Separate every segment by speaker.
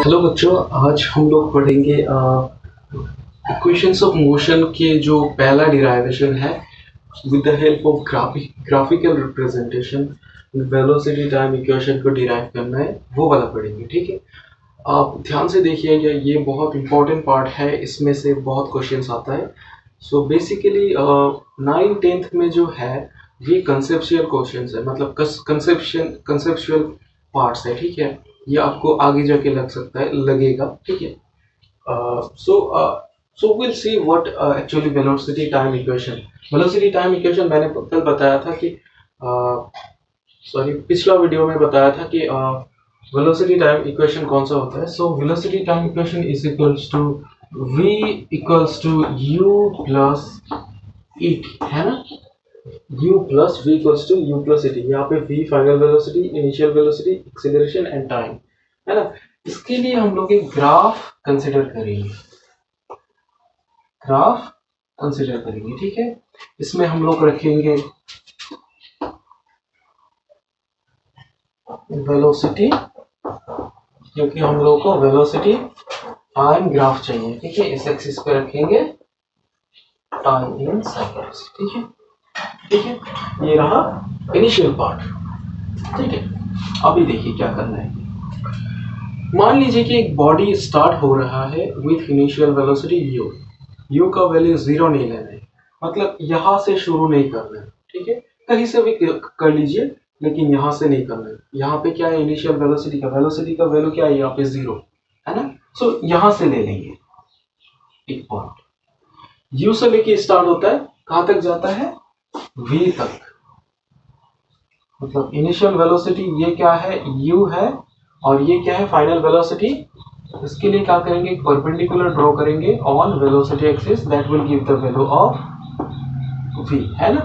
Speaker 1: Hello बच्चों, आज हम लोग पढ़ेंगे इक्वेशंस ऑफ मोशन के जो पहला डिराइवेशन है with the help of graphical representation. Velocity time equation को डिराइव करना है, वो वाला पढ़ेंगे। ठीक है, आप ध्यान से देखिएगा, ये बहुत इंपॉर्टेंट पार्ट है, इसमें से बहुत क्वेश्चंस आता है। सो बेसिकली 9th-10th में जो है ये कंसेप्चुअल क्वेश्चंस है, मतलब कंसेप्चुअल पार्ट्स है। ठीक है, ये आपको आगे जाके लगेगा। ठीक है, so will see what actually velocity time equation मैंने कल बताया था कि पिछला वीडियो में बताया था कि वेलोसिटी टाइम इक्वेशन कौन सा होता है। So velocity time equation is equals to v equals to u plus e t, है ना। u plus v equals to u plus e t। यहाँ पे v final velocity, initial velocity, acceleration and time, है ना। इसके लिए हम लोग एक ग्राफ कंसिडर करेंगे, ठीक है। इसमें हम लोग रखेंगे वेलोसिटी, क्योंकि हम लोग को वेलोसिटी टाइम ग्राफ चाहिए। ठीक है, इस एक्सिस पे रखेंगे टाइम इन सेकंड्स। ठीक है, ये रहा इनिशियल पार्ट। ठीक है, अभी देखिए क्या करना है। मान लीजिए कि एक बॉडी स्टार्ट हो रहा है विथ इनिशियल वेलोसिटी u का वैल्यू 0 नहीं लेना है, मतलब यहां से शुरू नहीं करना है। ठीक है, कहीं से भी कर लीजिए, लेकिन यहां से नहीं करना है। यहाँ पे क्या है, इनिशियल वेलोसिटी का वैल्यू क्या है, यहाँ पे 0 है ना। सो यहां से ले लेंगे एक पॉइंट, u से लेके स्टार्ट होता है, कहां तक जाता है, v तक। मतलब इनिशियल वेलोसिटी ये क्या है, u है, और ये क्या है, फाइनल वेलोसिटी। इसके लिए क्या करेंगे, परपेंडिकुलर ड्रॉ करेंगे on velocity axis, that will give the value of v, है ना।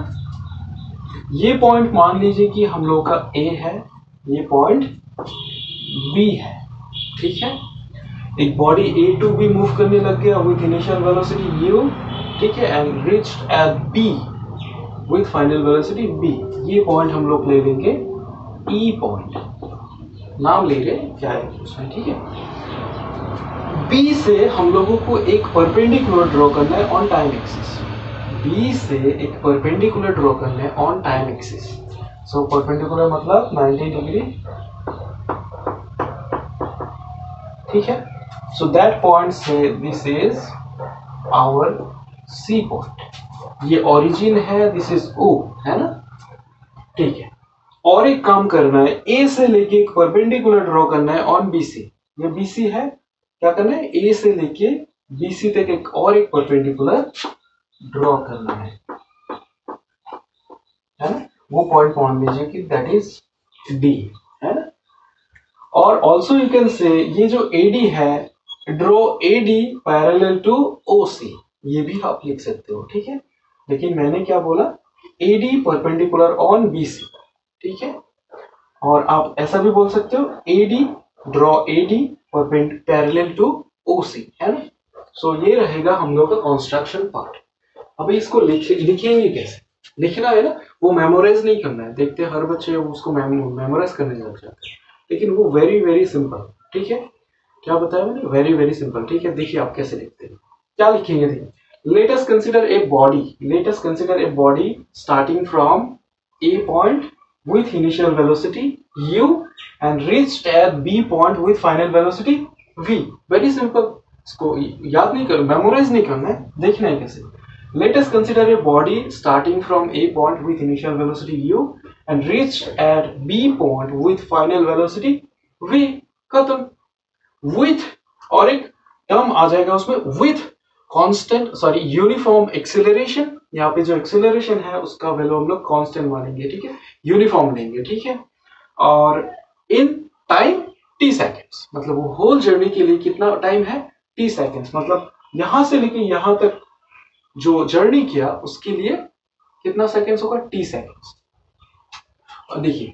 Speaker 1: ये पॉइंट मान लीजिए कि हम लोग का a है, ये पॉइंट b है। ठीक है, एक body a to b move करने लग गया विथ इनिशियल वेलोसिटी u, ठीक है, and reached at b with final velocity b। ये पॉइंट हम लोग ले लेंगे e पॉइंट, नाम ले रहे क्या है उसमें। ठीक है, B से हम लोगों को एक परपेंडिकुलर ड्रॉ करना है ऑन टाइम एक्सिस। B से एक परपेंडिकुलर ड्रॉ करना है on time axis. So perpendicular मतलब 90 डिग्री। ठीक है, सो दैट पॉइंट से this is our C point, ये ओरिजिन है, दिस इज O, है ना। ठीक है, और एक काम करना है, A से लेके एक परपेंडिकुलर ड्रॉ करना है ऑन BC। ये BC है, क्या करना है, A से लेके BC तक एक परपेंडिकुलर ड्रॉ करना है ना। वो पॉइंट मान लीजिए कि दैट इज D, है ना। और ऑल्सो यू कैन से ये जो AD है, draw AD parallel to OC, ये भी आप लिख सकते हो। ठीक है, लेकिन मैंने क्या बोला, AD परपेंडिकुलर ऑन BC। ठीक है, और आप ऐसा भी बोल सकते हो, draw AD parallel to OC, है ना। सो ये रहेगा हम लोग का कंस्ट्रक्शन पार्ट। अभी इसको लिखेंगे कैसे, लिखना है ना, वो मेमोराइज नहीं करना है। देखते हर बच्चे उसको मेमोराइज करने लग जाते हैं, लेकिन वो वेरी वेरी सिंपल। ठीक है, क्या बताया मैंने, वेरी वेरी सिंपल। ठीक है, देखिए आप कैसे लिखते हैं, क्या लिखेंगे। देखिए, let us consider a body starting from A point with initial velocity u and reached at B point with final velocity v। Very simple, इसको याद नहीं करना, मेमोराइज नहीं करना है, देखना है कैसे। Let us consider a body starting from A point with initial velocity u and reached at B point with final velocity v। खत्म। With और एक टर्म आ जाएगा उसमें, with यूनिफॉर्म एक्सेलरेशन। यहाँ पे जो एक्सेलरेशन है उसका वैल्यू हम लोग कांस्टेंट मानेंगे। ठीक है, यूनिफॉर्म लेंगे। ठीक है, और इन टाइम t सेकेंड्स, मतलब वो होल जर्नी के लिए कितना टाइम है, t सेकेंड्स। मतलब यहां से लेके यहां तक जो जर्नी किया उसके लिए कितना सेकेंड्स होगा, t सेकेंड्स। और देखिए,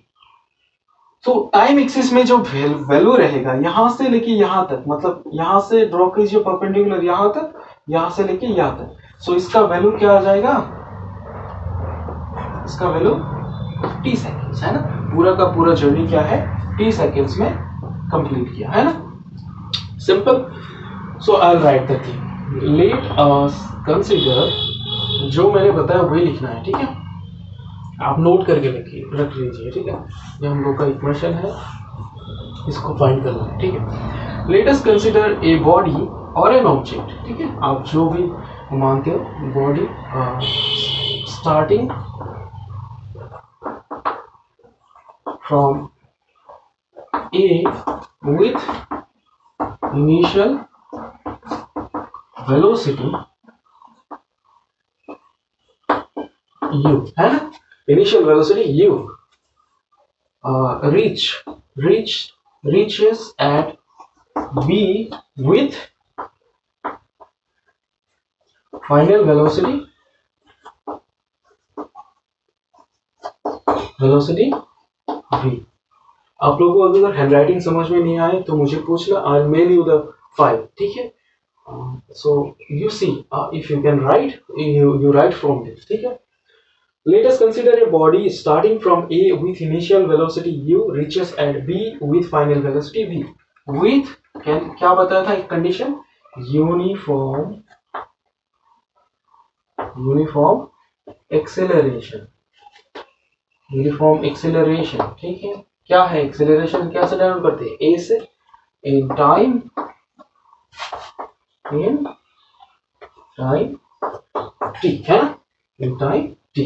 Speaker 1: तो टाइम एक्सिस में जो वैल्यू रहेगा यहां से लेके यहां तक, मतलब यहां से ड्रॉ कीजिए परपेंडिकुलर यहां तक, यहां से लेके यहां तक। सो इसका वैल्यू क्या आ जाएगा, इसका वैल्यू t सेकेंड्स, है ना। पूरा का पूरा जर्नी क्या है, t सेकेंड्स में कंप्लीट किया, है ना। Simple. So I will right the thing. Let us consider, जो मैंने बताया वही लिखना है, ठीक है. आप नोट करके रख लीजिए, ठीक है. ये हम लोग का इक्वेशन है, इसको फाइंड करना है, ठीक है. Let us consider a body और एन ऑब्जेक्ट, ठीक है. आप जो भी मानते हो, body starting from A with initial velocity u, है ना. Initial velocity u reaches at b with final velocity v. आप लोगों को अगर हैंडराइटिंग समझ में नहीं आए तो मुझे पूछना, I mail you the file, ठीक है. So you see, if you can write, you write from this, ठीक है. Let us consider a body starting from A with initial velocity u reaches at B with final velocity v. With क्या बताया था एक condition, uniform acceleration, ठीक है. क्या है एक्सेलरेशन, क्या से डिनोट करते हैं, A से, इन टाइम t, है ना, इन टाइम t.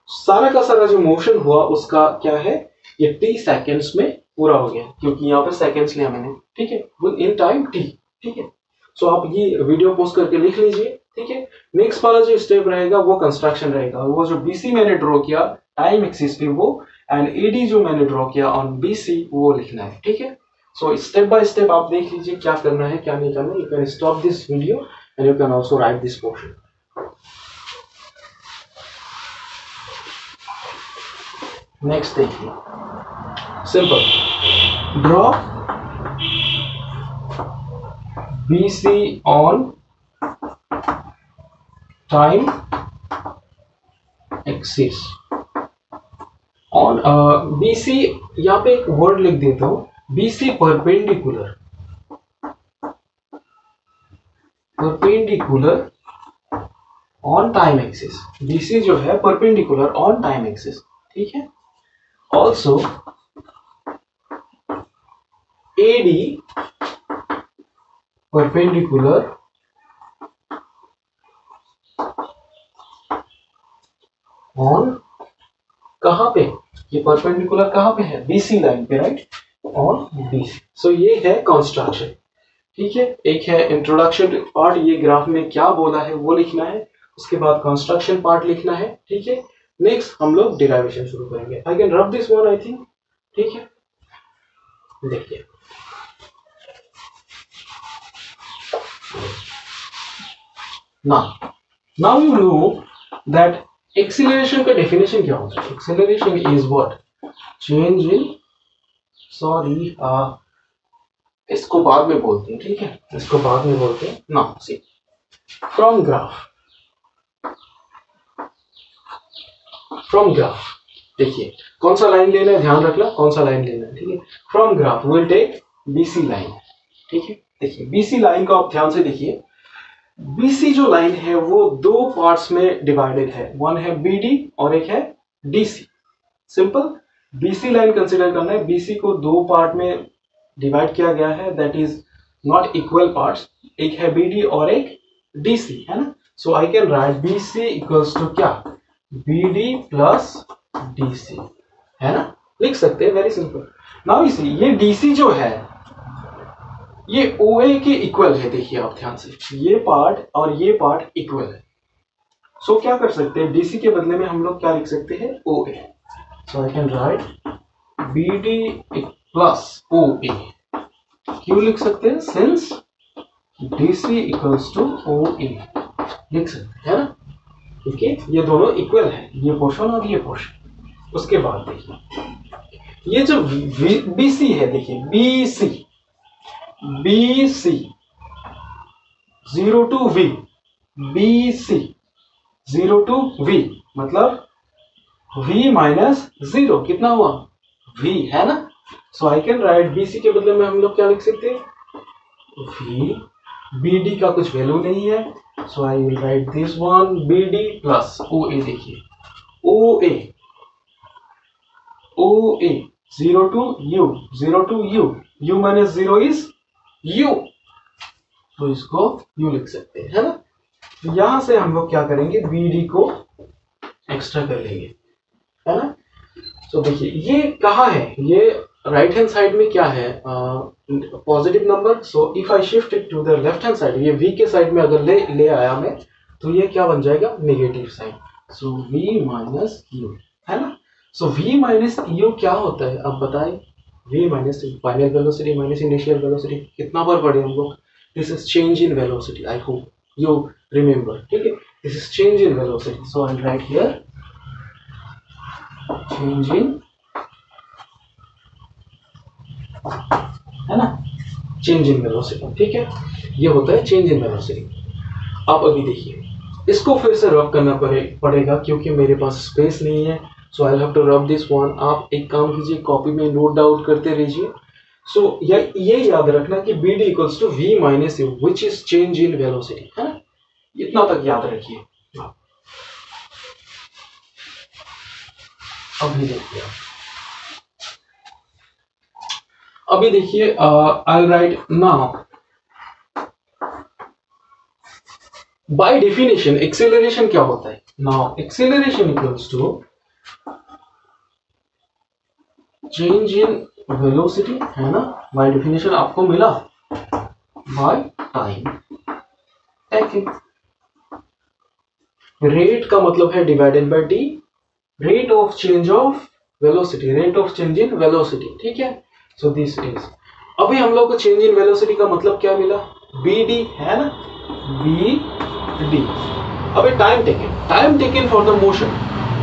Speaker 1: सारा का सारा जो मोशन हुआ उसका क्या है, ये t सेकेंड्स में पूरा हो गया, क्योंकि यहाँ पे सेकेंड्स लिया मैंने, ठीक है. इन टाइम t, ठीक है. सो आप ये वीडियो पोस्ट करके लिख लीजिए, ठीक है. नेक्स्ट वाला जो स्टेप रहेगा वो कंस्ट्रक्शन रहेगा. वो जो BC मैंने ड्रॉ किया टाइम एक्सिस पे वो, एंड AD जो मैंने ड्रॉ किया ऑन BC वो लिखना है, ठीक है. सो स्टेप बाय स्टेप आप देख लीजिए क्या करना है क्या नहीं करना है. You can stop this video and you can also write this portion. Next देखिए, simple. Draw BC on time axis. On BC, यहाँ पे एक वर्ड लिख देता हूं, BC perpendicular on time axis. BC जो है परपेंडिकुलर ऑन टाइम एक्सिस, ठीक है. Also AD perpendicular on, कहां पे, ये परपेंडिकुलर कहां पे है, BC लाइन पे, राइट, ऑन BC. सो ये है कंस्ट्रक्शन, ठीक है. एक है इंट्रोडक्शन पार्ट, ये ग्राफ में क्या बोला है वो लिखना है, उसके बाद कंस्ट्रक्शन पार्ट लिखना है, ठीक है. नेक्स्ट हम लोग डिराइवेशन शुरू करेंगे. आई कैन रब दिस वन, आई थिंक, ठीक है. देखिए, now you know that acceleration का डेफिनेशन क्या होता है. Acceleration is what, change in, sorry इसको बाद में बोलते हैं, ठीक है, इसको बाद में बोलते हैं. नाउ सी, फ्रॉम ग्राफ देखिए कौन सा लाइन लेना है, ध्यान रखना कौन सा लाइन लेना है, ठीक है. From graph will take BC line, ठीक है. देखिए BC लाइन को आप ध्यान से देखिए. BC जो लाइन है वो दो पार्ट्स में डिवाइडेड है, वन है BD और एक है DC. Simple, BC line consider करना है. BC को दो पार्ट में डिवाइड किया गया है, that is not equal parts. एक है BD और एक DC, है ना. So I can write BC equals to क्या, BD प्लस DC, है ना, लिख सकते हैं, वेरी सिंपल. नाउ इसी ये DC जो है ये OA के इक्वल है. देखिए आप ध्यान से, ये पार्ट और ये पार्ट इक्वल है. सो क्या कर सकते हैं, DC के बदले में हम लोग क्या लिख सकते हैं, OA. So I can write BD plus OA. क्यों लिख सकते हैं, since DC equals to OA लिख सकते हैं, है ना. ओके, ये दोनों इक्वल है, ये पोर्शन और ये पोर्शन. उसके बाद देखिए ये जो BC है, देखिए BC 0 to V, BC 0 to V मतलब V माइनस 0 कितना हुआ, V, है ना. So I can write BC के बदले में हम लोग क्या लिख सकते हैं, वी, बी डी का कुछ वैल्यू नहीं है, so I will write this one B D plus O A. देखिए O A 0 to U, 0 to U, u minus 0 is u, तो इसको u लिख सकते हैं, है ना। तो यहां से हम लोग क्या करेंगे, बी डी को एक्स्ट्रा कर लेंगे, है ना। तो देखिए ये कहाँ है, ये राइट हैंड साइड में क्या है, positive number. So if I shift it to the left hand side, ये v के साइड में अगर ले आया मैं, तो ये क्या बन जाएगा, negative side. So v minus you, है ना। सो v माइनस यू क्या होता है, अब बताएं। v minus final velocity minus initial velocity, कितना बार पढ़े हम लोग, this is change in velocity, I hope you remember, ठीक है। This is change in velocity, so I right here change in, है ना, चेंज इन वेलोसिटी, ठीक है। ये होता है चेंज इन वेलोसिटी। आप अभी देखिए, इसको फिर से रब करना पड़ेगा क्योंकि मेरे पास स्पेस नहीं है, so I have to rub this one. आप एक काम कीजिए, कॉपी में नोट डाउन करते रहिए। सो ये याद रखना कि B D equals to V minus U which is change in velocity, है ना, इतना तक याद रखिए। अभी देखिए I write now, by definition acceleration क्या होता है। Now acceleration equals to change in velocity, है ना, बाय डेफिनेशन आपको मिला बाय टाइम टेकन। रेट का मतलब है divided by T, rate of change of velocity, rate of change in velocity, ठीक है। सो दिस इज, अभी हम लोग को चेंज इन वेलोसिटी का मतलब क्या मिला, बी डी, है ना, बी डी। अभी time taken for the motion,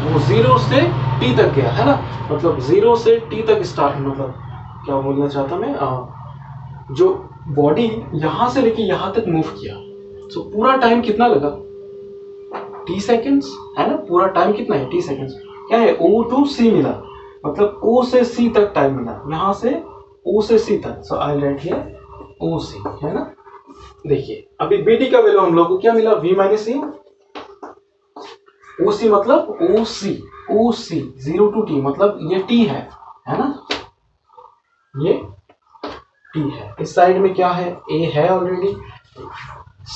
Speaker 1: वो 0 से t तक गया, है ना, मतलब 0 से t तक स्टार्ट, मतलब क्या बोलना चाहता मैं, जो बॉडी यहां से लेके यहां तक मूव किया, सो पूरा टाइम कितना लगा, t सेकेंड्स, है ना, पूरा टाइम कितना है, t सेकेंड्स। क्या है, O टू C मिला, मतलब O से C तक टाइम मिला, यहां से O से C तक। सो आई राइट हियर OC, है ना। देखिए अभी BD का वैल्यू हम लोग को क्या मिला, V माइनस यू, OC मतलब OC 0 टू T, मतलब ये T है ना, ये T है। इस साइड में क्या है, A है ऑलरेडी,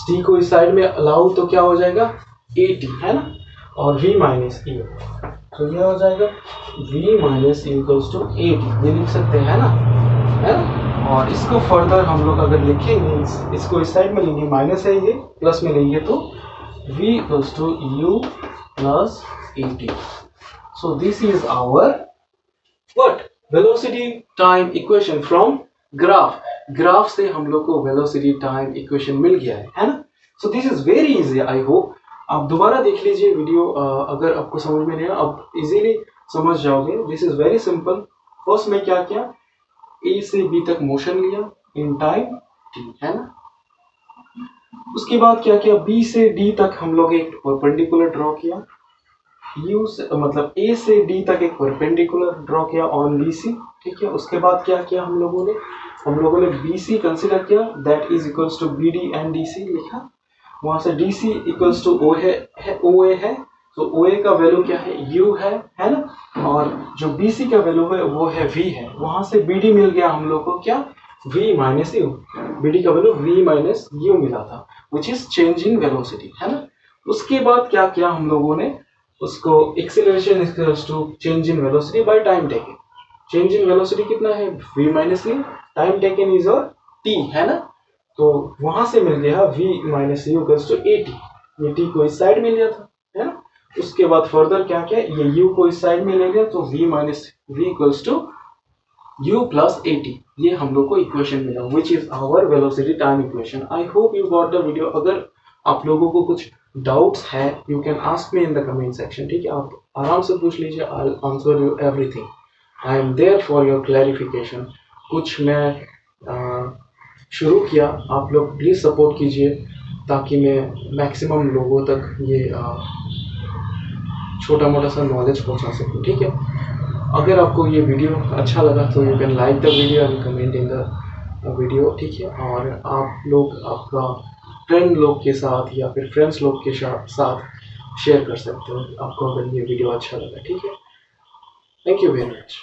Speaker 1: T को इस साइड में अलाउ तो क्या हो जाएगा, AT, है ना, और V माइनस यू, तो ये हो जाएगा V minus U equals to AT, ये लिख सकते हैं ना, है ना। और इसको फर्दर हम लोग अगर लिखेंगे, इसको इस साइड में लेंगे, माइनस है ये, प्लस में लेंगे तो V equals to U plus AT। So this is our what, velocity time equation from graph से हम लोग को वेलोसिटी टाइम इक्वेशन मिल गया है ना। सो this is very easy, I hope आप दोबारा देख लीजिए वीडियो, अगर आपको समझ में नहीं आया आप इजीली समझ जाओगे। This is very simple. First में क्या किया, ए से बी तक मोशन लिया इन टाइम t, है ना। उसके बाद क्या किया, बी से डी तक हम लोग एक परपेंडिकुलर ड्रॉ किया, यू से मतलब ए से डी तक एक परपेंडिकुलर ड्रॉ किया ऑन BC, ठीक है। उसके बाद क्या किया हम लोगों ने BC कंसिडर किया, that is equals to BD and DC लिखा। वहां से DC इक्वल्स टू OA है, तो OA का वैल्यू क्या है, U है ना, और जो BC का वैल्यू है वो है V है। वहां से BD मिल गया हम लोग को क्या, V माइनस यू, BD का वैल्यू V माइनस यू मिला था, विच इज चेंज इन वेलोसिटी, है ना। उसके बाद क्या किया हम लोगों ने, उसको acceleration equals to change in velocity by time taken. Change in velocity कितना है, V minus U, time taken is और T, है ना। तो वहां से मिल गया V minus U equals to AT, ये T को इस साइड में लिया था, है ना। उसके बाद फर्दर क्या किया, ये U को इस साइड में ले लिया, तो V minus V equals to U plus AT, ये हम लोग को इक्वेशन मिला, which is our velocity time equation. I hope you got the video. अगर आप लोगों को कुछ डाउट्स है, you can ask me in the comment section, ठीक है। आप आराम से पूछ लीजिए, I will answer you everything, I am there for your clarification. कुछ मैं शुरू किया, आप लोग प्लीज़ सपोर्ट कीजिए ताकि मैं मैक्सिमम लोगों तक ये छोटा मोटा सा नॉलेज पहुंचा सकूं, ठीक है। अगर आपको ये वीडियो अच्छा लगा तो you can like the video and comment in the video, ठीक है। और आप लोग आपका फ्रेंड लोग के साथ या फिर फ्रेंड्स लोग के साथ शेयर कर सकते हो आपको अगर ये वीडियो अच्छा लगा, ठीक है। Thank you very much.